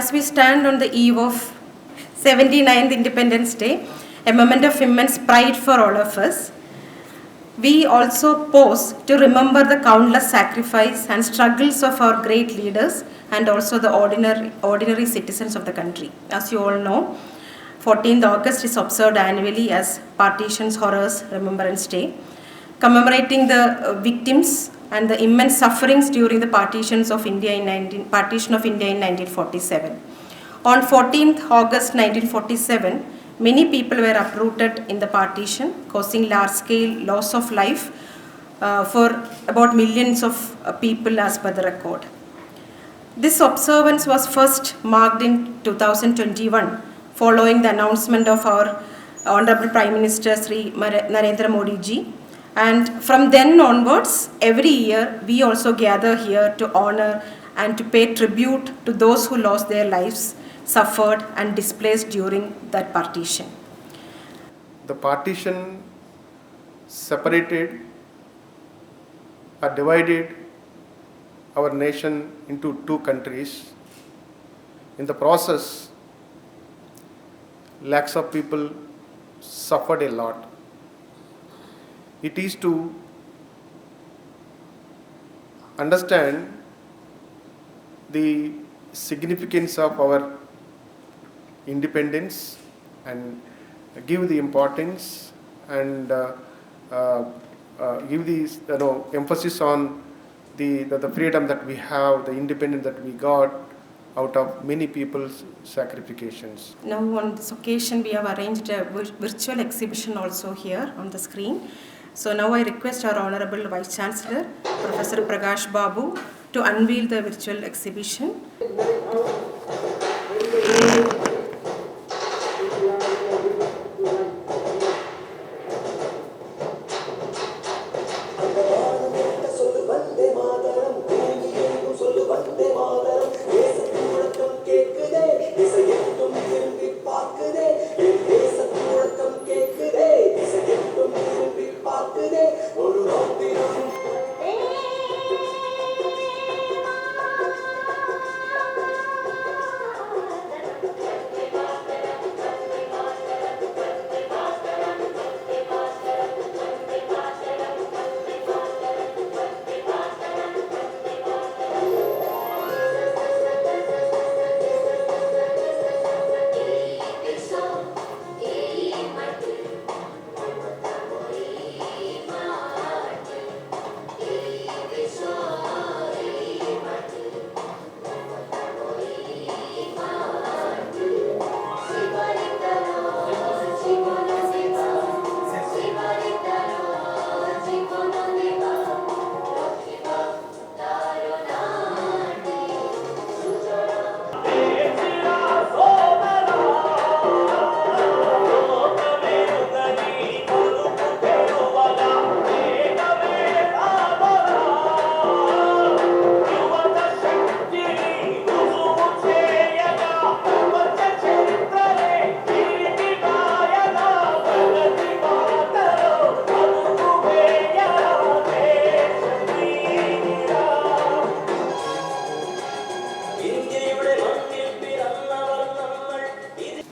As we stand on the eve of 79th Independence Day, a moment of immense pride for all of us, we also pause to remember the countless sacrifice and struggles of our great leaders and also the ordinary citizens of the country. As you all know, 14th August is observed annually as Partition's Horrors Remembrance Day, commemorating the victims and the immense sufferings during the partition of India in 1947. On 14th August 1947, many people were uprooted in the partition, causing large-scale loss of life for about millions of people as per the record. This observance was first marked in 2021, following the announcement of our Honorable Prime Minister Sri Narendra Modi ji. And from then onwards, every year we also gather here to honor and to pay tribute to those who lost their lives, suffered and displaced during that partition. The partition separated or divided our nation into two countries. In the process, lakhs of people suffered a lot. It is to understand the significance of our independence and give the importance and give the emphasis on the freedom that we have, the independence that we got out of many people's sacrifices. Now on this occasion we have arranged a virtual exhibition also here on the screen. So now I request our Honorable Vice Chancellor, Professor Prakash Babu, to unveil the virtual exhibition.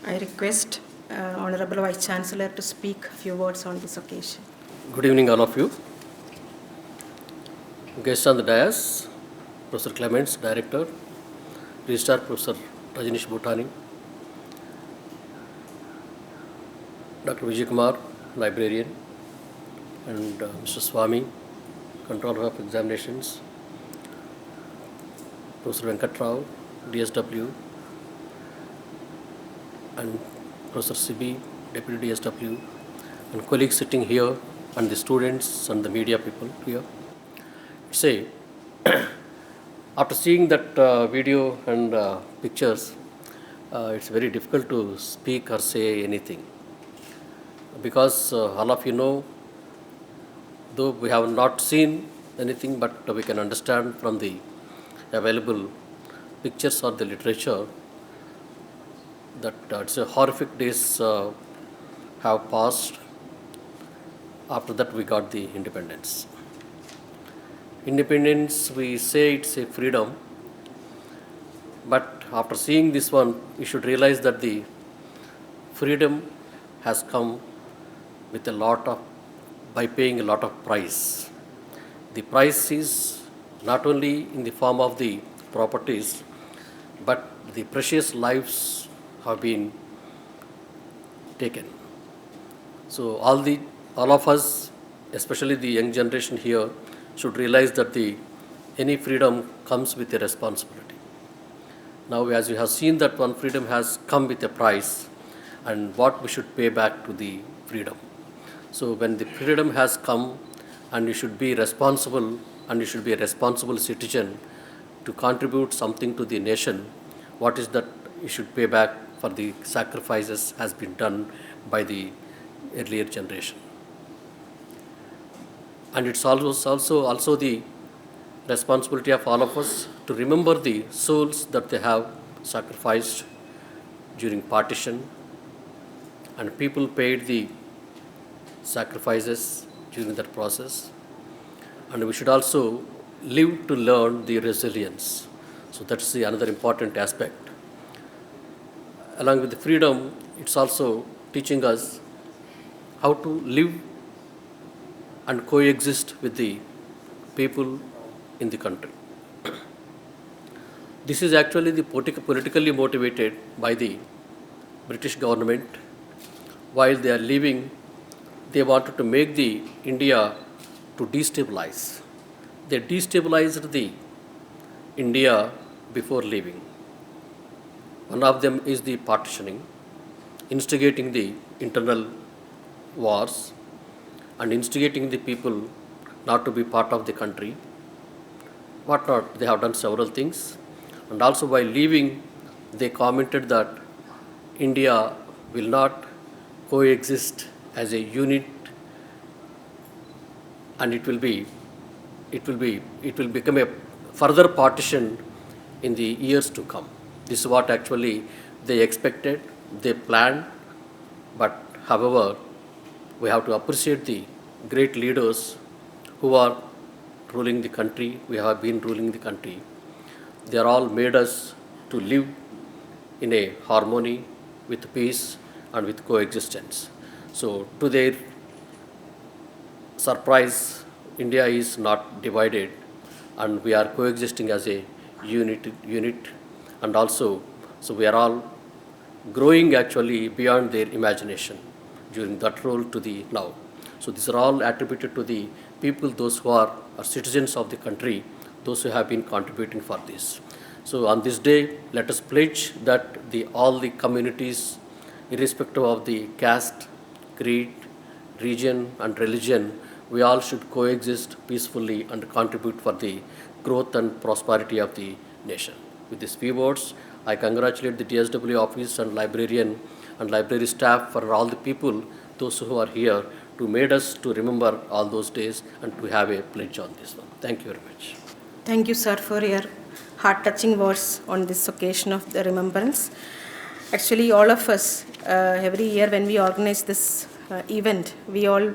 I request Honorable Vice Chancellor to speak a few words on this occasion. Good evening, all of you. Guests on the dais, Professor Clements, Director, Registrar Professor Rajnish Bhutani, Dr. Vijay Kumar, Librarian, and Mr. Swami, Controller of Examinations, Professor Venkat Rao, DSW, and Professor CB, Deputy DSW, and colleagues sitting here, and the students and the media people here. Say, after seeing that video and pictures, it's very difficult to speak or say anything. Because all of you know, though we have not seen anything, but we can understand from the available pictures or the literature that it's a horrific days have passed. After that we got the independence. Independence, we say it's a freedom, but after seeing this one, you should realize that the freedom has come with a lot of, by paying a lot of price. The price is not only in the form of the properties, but the precious lives have been taken. So all of us, especially the young generation here, should realize that any freedom comes with a responsibility. Now, as we have seen that one freedom has come with a price, and what we should pay back to the freedom. So when the freedom has come, and you should be responsible, and you should be a responsible citizen to contribute something to the nation, what is that you should pay back for the sacrifices has been done by the earlier generation. And it's also the responsibility of all of us to remember the souls that they have sacrificed during partition, and people paid the sacrifices during that process. And we should also live to learn the resilience. So that's another important aspect. Along with the freedom, it's also teaching us how to live and coexist with the people in the country. This is actually the politically motivated by the British government. While they are leaving, they wanted to make the India to destabilize. They destabilized the India before leaving. One of them is the partitioning, instigating the internal wars and instigating the people not to be part of the country. What not? They have done several things. And also while leaving, they commented that India will not coexist as a unit, and it will become a further partition in the years to come. This is what actually they expected, they planned, but however, we have to appreciate the great leaders who are ruling the country, we have been ruling the country. They are all made us to live in a harmony with peace and with coexistence. So to their surprise, India is not divided, and we are coexisting as a unit, and also, so we are all growing actually beyond their imagination during that role to the now. So these are all attributed to the people, those who are citizens of the country, those who have been contributing for this. So on this day, let us pledge that all the communities, irrespective of the caste, creed, region and religion, we all should coexist peacefully and contribute for the growth and prosperity of the nation. With these few words, I congratulate the DSW office and librarian and library staff for all the people, those who are here, to made us to remember all those days and to have a pledge on this one. Thank you very much. Thank you, sir, for your heart-touching words on this occasion of the remembrance. Actually, all of us, every year when we organize this event, we all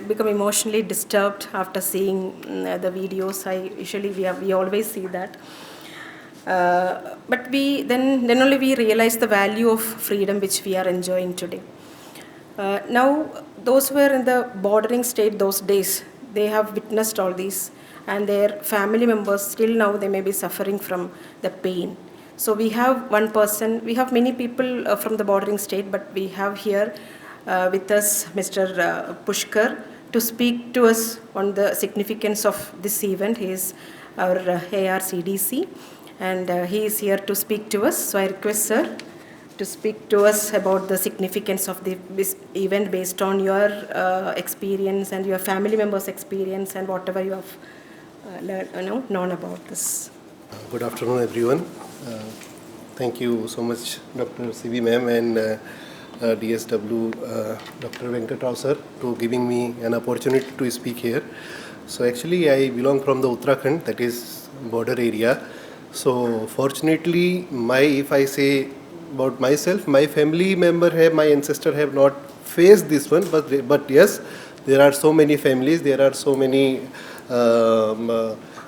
become emotionally disturbed after seeing the videos. We always see that. But then only we realize the value of freedom which we are enjoying today. Now, those who were in the bordering state those days, they have witnessed all these, and their family members still now they may be suffering from the pain. So we have one person, we have many people from the bordering state, but we have here with us Mr. Pushkar to speak to us on the significance of this event. He is our ARCDC, and he is here to speak to us. So I request sir to speak to us about the significance of this event based on your experience and your family members' experience and whatever you have known about this. Good afternoon, everyone. Thank you so much, Dr. C.V. ma'am and DSW Dr. Venkat Rao sir, to giving me an opportunity to speak here. So actually, I belong from the Uttarakhand, that is border area. So fortunately, if I say about myself, my family member my ancestor have not faced this one, but yes, there are so many families, there are so many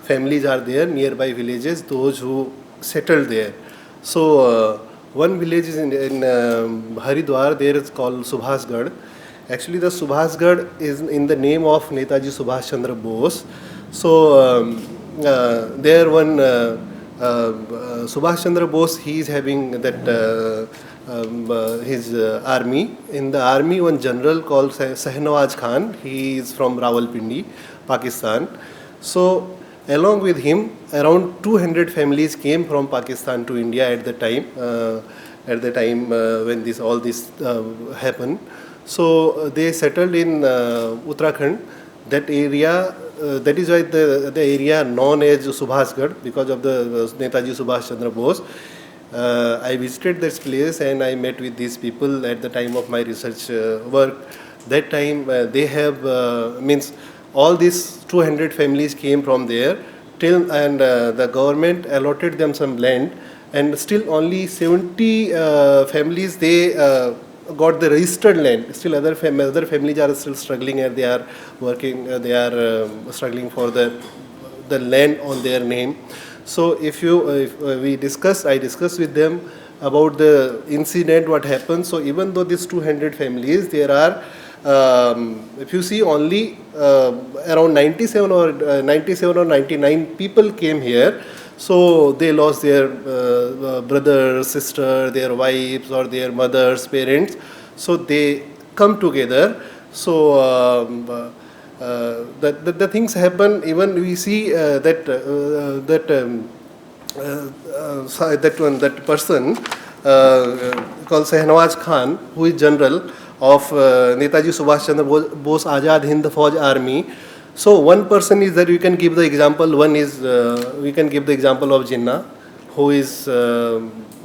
families are there, nearby villages, those who settled there. So one village is in Haridwar, there is called Subhasgarh. Actually, the Subhasgarh is in the name of Netaji Subhash Chandra Bose. So there one Subhash Chandra Bose, he is having that his army. In the army, one general called Sahnawaz Khan, he is from Rawalpindi, Pakistan. So along with him, around 200 families came from Pakistan to India at the time. When all this happened. So they settled in Uttarakhand. That area, that is why the area known as Subhasgarh, because of the Netaji Subhash Chandra Bose. I visited this place and I met with these people at the time of my research work. That time they have means all these 200 families came from there and the government allotted them some land, and still only 70 families they got the registered land. Still other families are still struggling and they are working, they are struggling for the land on their name. So if I discussed with them about the incident, what happened. So even though these 200 families, there are, if you see, only around 97 or 99 people came here. So they lost their brother, sister, their wives or their mothers, parents. So they come together. So the things happen. Even we see that person called Sahnawaz Khan, who is general of Netaji Subhash Chandra Bose Azad Hind Fauj Army. So one person is that we can give the example. One is we can give the example of Jinnah, who is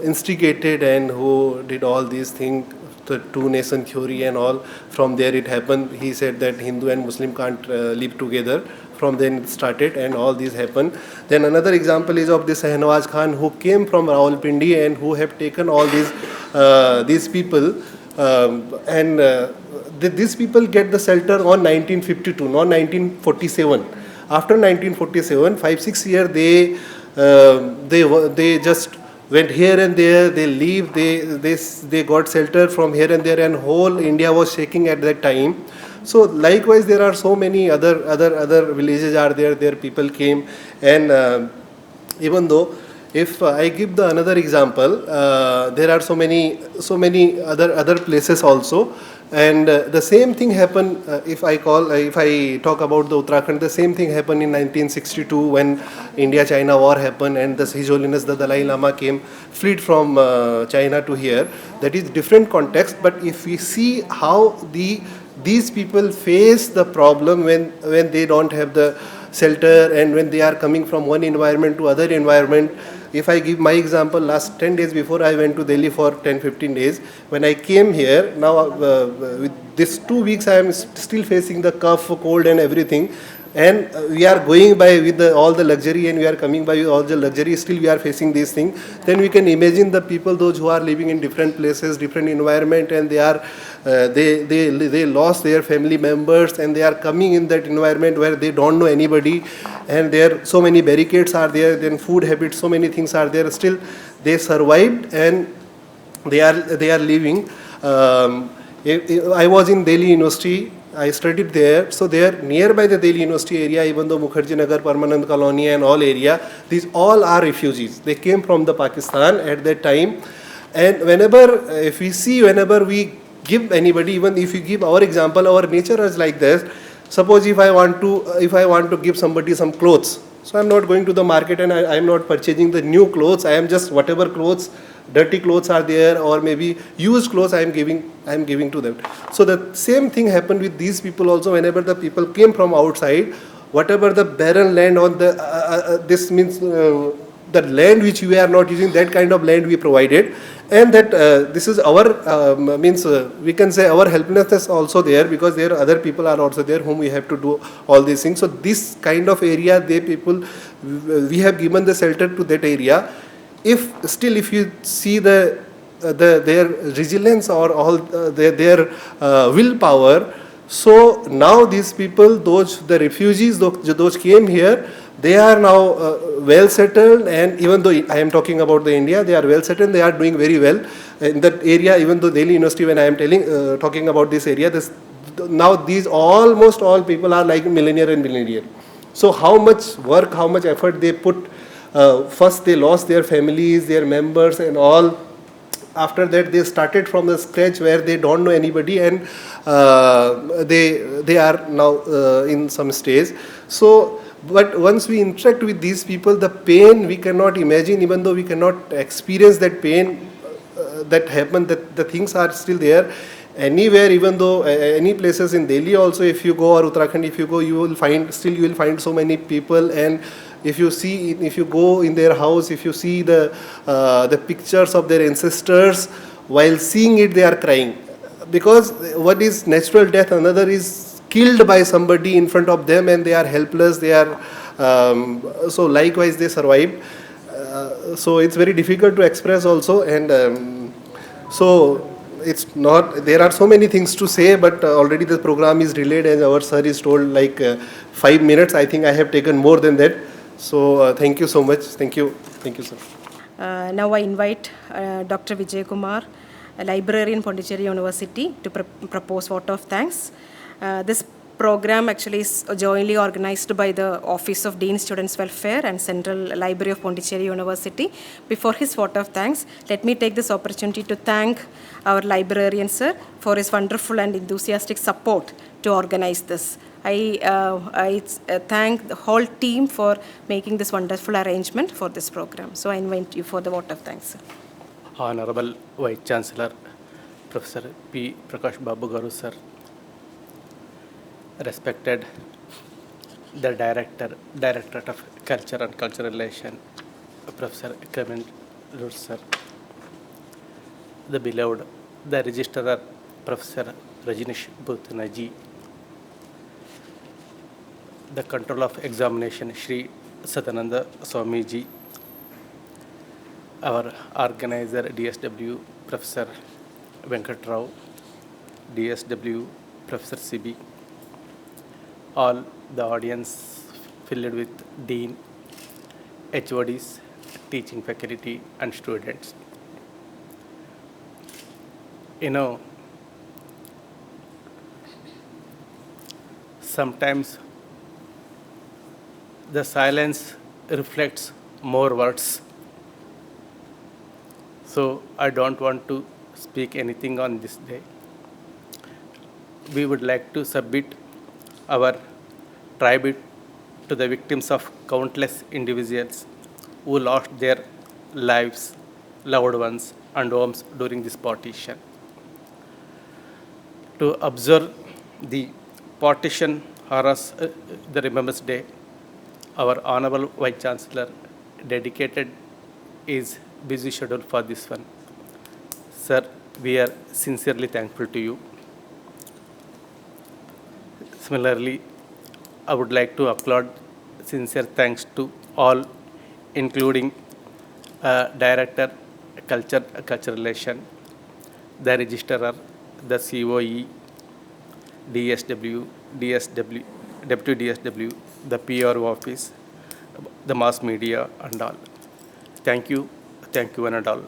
instigated and who did all these things, the two-nation theory and all. From there it happened. He said that Hindu and Muslim can't live together. From then it started and all these happened. Then another example is of this Sahnawaz Khan, who came from Rawalpindi and who have taken all these people these people get the shelter on 1952, not 1947. After 1947, 5-6 years they just went here and there. They leave. They got shelter from here and there, and whole India was shaking at that time. So likewise, there are so many other villages are there. There people came, and even though. If I give the another example, there are so many other places also, and the same thing happened. If I talk about the Uttarakhand, the same thing happened in 1962 when India-China war happened, and His Holiness the Dalai Lama fled from China to here. That is different context, but if we see how these people face the problem when they don't have the shelter and when they are coming from one environment to other environment. If I give my example, last 10 days before I went to Delhi for 10-15 days. When I came here, now with this 2 weeks I am still facing the cough, cold and everything. And we are going by with all the luxury and we are coming by with all the luxury, still we are facing these things. Then we can imagine the people, those who are living in different places, different environment, and they lost their family members and they are coming in that environment where they don't know anybody, and there so many barricades are there, then food habits, so many things are there. Still they survived and they are living. I was in Delhi University. I studied there. So there, nearby the Delhi University area, even though Mukherjee Nagar, Permanent Colony and all area, these all are refugees. They came from the Pakistan at that time. And whenever we give anybody, even if you give our example, our nature is like this. Suppose if I want to give somebody some clothes, so I'm not going to the market and I'm not purchasing the new clothes. I am just whatever clothes, dirty clothes are there, or maybe used clothes I am giving to them. So the same thing happened with these people also. Whenever the people came from outside, whatever the barren land on this means the land which we are not using, that kind of land we provided, and that this is our we can say our helplessness also there, because there are other people are also there whom we have to do all these things. So this kind of area, we have given the shelter to that area. If you see their resilience or all their willpower, So now these people, the refugees, those came here, they are now well settled, and even though I am talking about the India, they are well settled, they are doing very well in that area. Even though Delhi University, when I am talking about this area, now these almost all people are like millionaire and billionaire. So how much work, how much effort they put. First they lost their families, their members and all. After that they started from the scratch where they don't know anybody, and they are now in some stage. So but once we interact with these people, the pain we cannot imagine, even though we cannot experience that pain that happened, that the things are still there anywhere. Even though any places in Delhi also, if you go, or Uttarakhand if you go, you will find so many people. And if you go in their house, if you see the pictures of their ancestors, while seeing it they are crying, because one is natural death, another is killed by somebody in front of them, and they are helpless, they are so likewise they survived. So it's very difficult to express also. And so it's not, there are so many things to say, but already the program is delayed, and our sir is told like 5 minutes. I think I have taken more than that. So thank you so much. Thank you, sir. Now I invite Dr. Vijay Kumar, a librarian, Pondicherry University, to propose vote of thanks. This program actually is jointly organized by the Office of Dean Students Welfare and Central Library of Pondicherry University. Before his vote of thanks, let me take this opportunity to thank our librarian sir for his wonderful and enthusiastic support to organize this. I thank the whole team for making this wonderful arrangement for this program. So I invite you for the vote of thanks, sir. Honorable Vice Chancellor, Professor P. Prakash Babu Garu, sir. Respected the Directorate of Culture and Cultural Relation, Professor Clement Lutz, sir. The beloved, the Registrar, Professor Rajnish Bhutanaji. The Control of Examination, Shri Sadananda Swamiji. Our organizer, DSW, Professor Venkat Rao, DSW, Professor CB. All the audience filled with Dean, HODs, teaching faculty and students. You know, sometimes the silence reflects more words. So I don't want to speak anything on this day. We would like to submit our tribute to the victims of countless individuals who lost their lives, loved ones, and homes during this partition. To observe the partition horrors, the Remembrance Day, our Honorable Vice Chancellor dedicated his busy schedule for this one. Sir, we are sincerely thankful to you. Similarly, I would like to applaud sincere thanks to all, including Director, Culture Relation, the Registrar, the COE, DSW, Deputy DSW, the PRO office, the mass media and all. Thank you one and all.